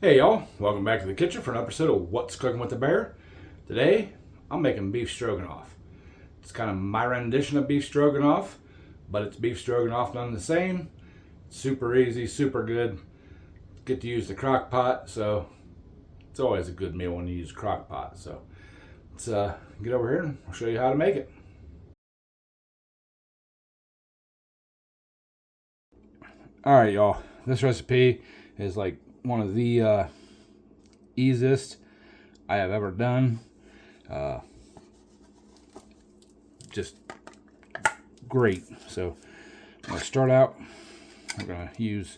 Hey y'all, welcome back to the kitchen for an episode of What's Cooking with the Bear. Today, I'm making beef stroganoff. It's kind of my rendition of beef stroganoff, but it's beef stroganoff done the same. Super easy, super good. Get to use the crock pot, so it's always a good meal when you use crock pot. So let's get over here and I'll show you how to make it. Alright y'all, this recipe is like one of the easiest I have ever done. Just great. So I'm going to start out, we're going to use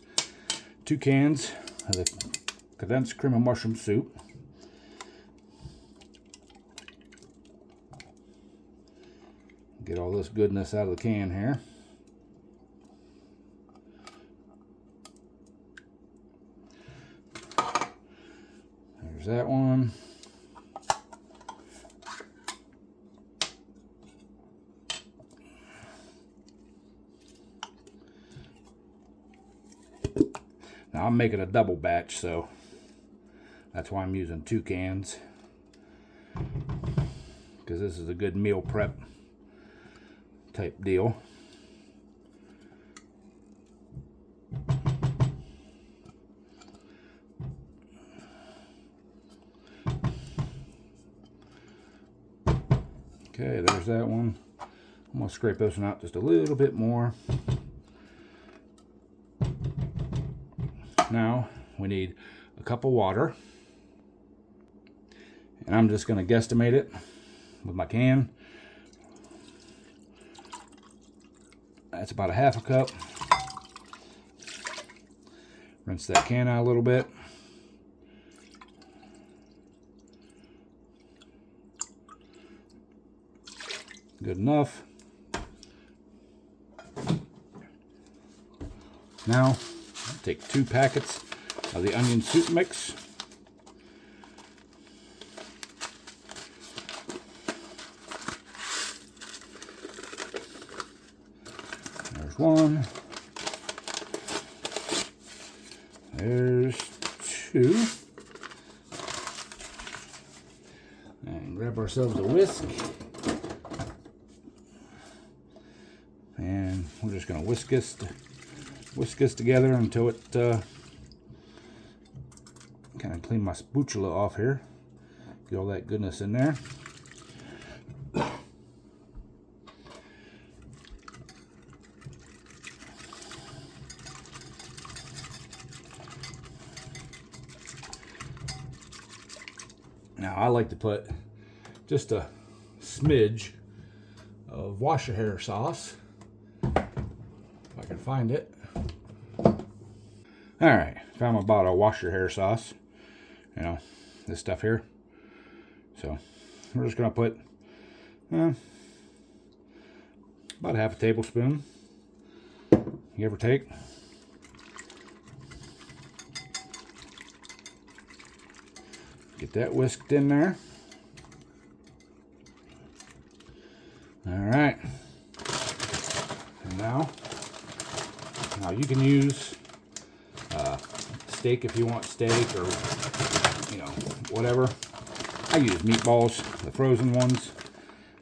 2 cans of the condensed cream of mushroom soup. Get all this goodness out of the can here. There's that one. Now I'm making a double batch, so that's why I'm using 2 cans, because this is a good meal prep type deal. Okay, there's that one. I'm going to scrape this one out just a little bit more. Now we need a cup of water, and I'm just going to guesstimate it with my can. That's about a half a cup. Rinse that can out a little bit. Good enough. Now take 2 packets of the onion soup mix. There's 1. There's 2. And grab ourselves a whisk. And we're just going to whisk this together until it kind of clean my spatula off here. Get all that goodness in there. Now I like to put just a smidge of wash your hair sauce, if I can find it. Alright, found my bottle of wash your hair sauce. You know, this stuff here. So we're just going to put about half a tablespoon, give or take. Get that whisked in there. Alright. And now you can use steak if you want steak, or whatever. I use meatballs, the frozen ones,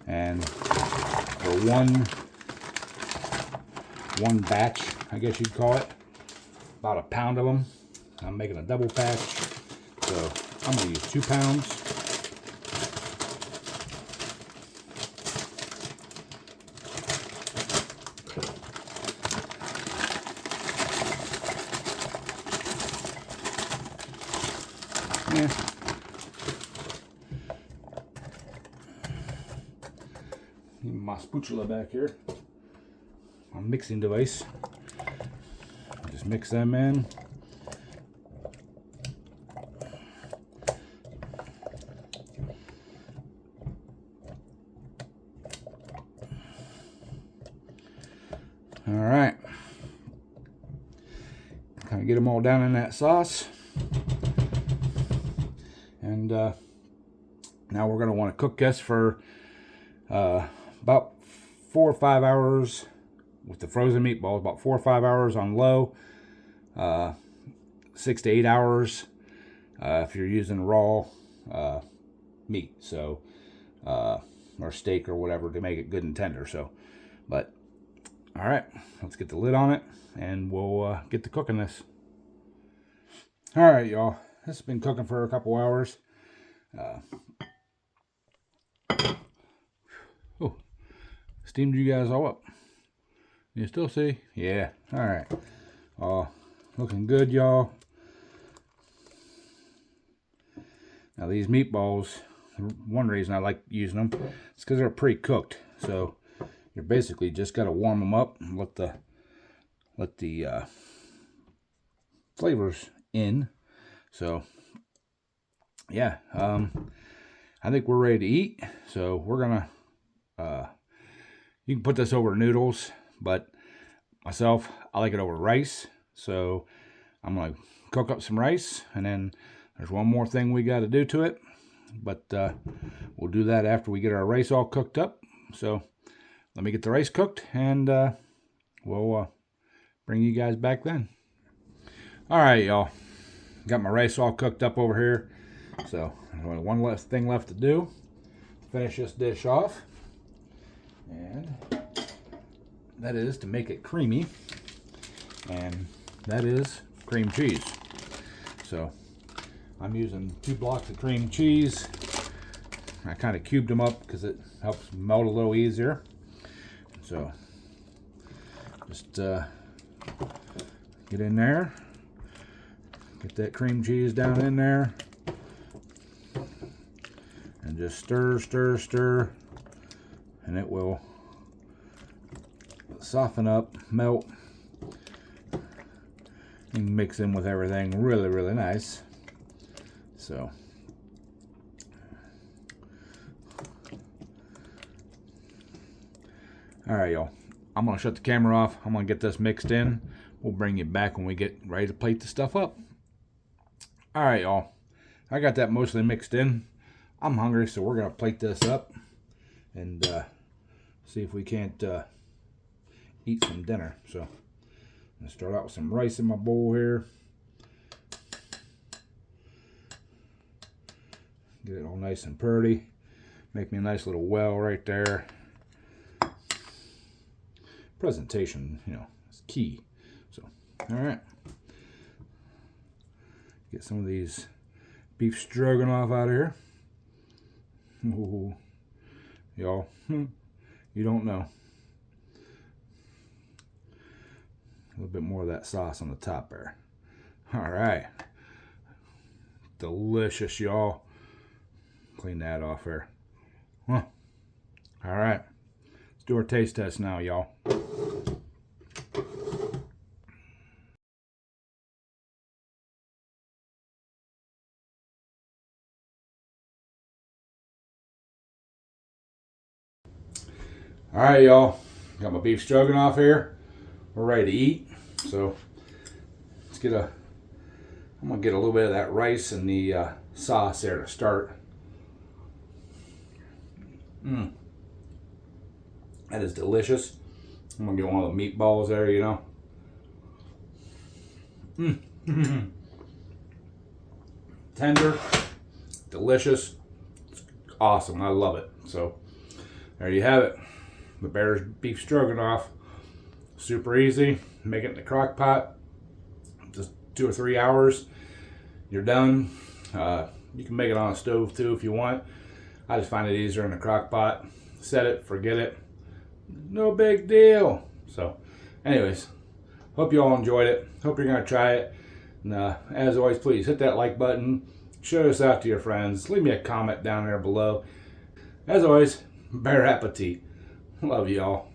and for one batch, I guess you'd call it, about a pound of them. I'm making a double patch, so I'm going to use 2 pounds. Yeah. My spatula back here, my mixing device. Just mix them in. All right. Kind of get them all down in that sauce. And now we're going to want to cook this for about 4 or 5 hours with the frozen meatballs, about 4 or 5 hours on low, 6 to 8 hours if you're using raw meat, so or steak or whatever, to make it good and tender. So, but all right, let's get the lid on it and we'll get to cooking this. All right, y'all, this has been cooking for a couple hours. Oh, steamed you guys all up. You still see? Yeah. All right. Looking good, y'all. Now these meatballs, one reason I like using them is because they're pre-cooked. So you're basically just got to warm them up and let the flavors in. So yeah, I think we're ready to eat. So we're gonna you can put this over noodles, but myself, I like it over rice. So I'm gonna cook up some rice, and then there's one more thing we got to do to it, but we'll do that after we get our rice all cooked up. So let me get the rice cooked, and we'll bring you guys back then. All right, y'all, got my rice all cooked up over here. So there's only one last thing left to do. Finish this dish off, and that is to make it creamy, and that is cream cheese. So I'm using 2 blocks of cream cheese. I kind of cubed them up because it helps melt a little easier. So just get in there, get that cream cheese down in there, and just stir, stir, stir, and it will soften up, melt, and mix in with everything really, really nice. So all right, y'all, I'm gonna shut the camera off. I'm gonna get this mixed in. We'll bring you back when we get ready to plate the stuff up. All right, y'all, I got that mostly mixed in. I'm hungry, so we're gonna plate this up and see if we can't eat some dinner. So I'm gonna start out with some rice in my bowl here. Get it all nice and pretty. Make me a nice little well right there. Presentation, you know, is key. So, all right. Get some of these beef stroganoff out of here. Ooh, y'all, you don't know. A little bit more of that sauce on the top there. All right. Delicious, y'all. Clean that off there. Huh. All right. Let's do our taste test now, y'all. All right, y'all. Got my beef stroganoff here. We're ready to eat. So let's get I'm gonna get a little bit of that rice and the sauce there to start. That is delicious. I'm gonna get one of the meatballs there, you know. Tender, delicious, it's awesome. I love it. So there you have it. The Bear's beef stroganoff. Super easy. Make it in the crock pot. Just 2 or 3 hours. You're done. You can make it on a stove too if you want. I just find it easier in the crock pot. Set it, forget it. No big deal. So anyways, hope you all enjoyed it. Hope you're gonna try it. And as always, please hit that like button. Share this out to your friends. Leave me a comment down there below. As always, Bear appetit. Love you all.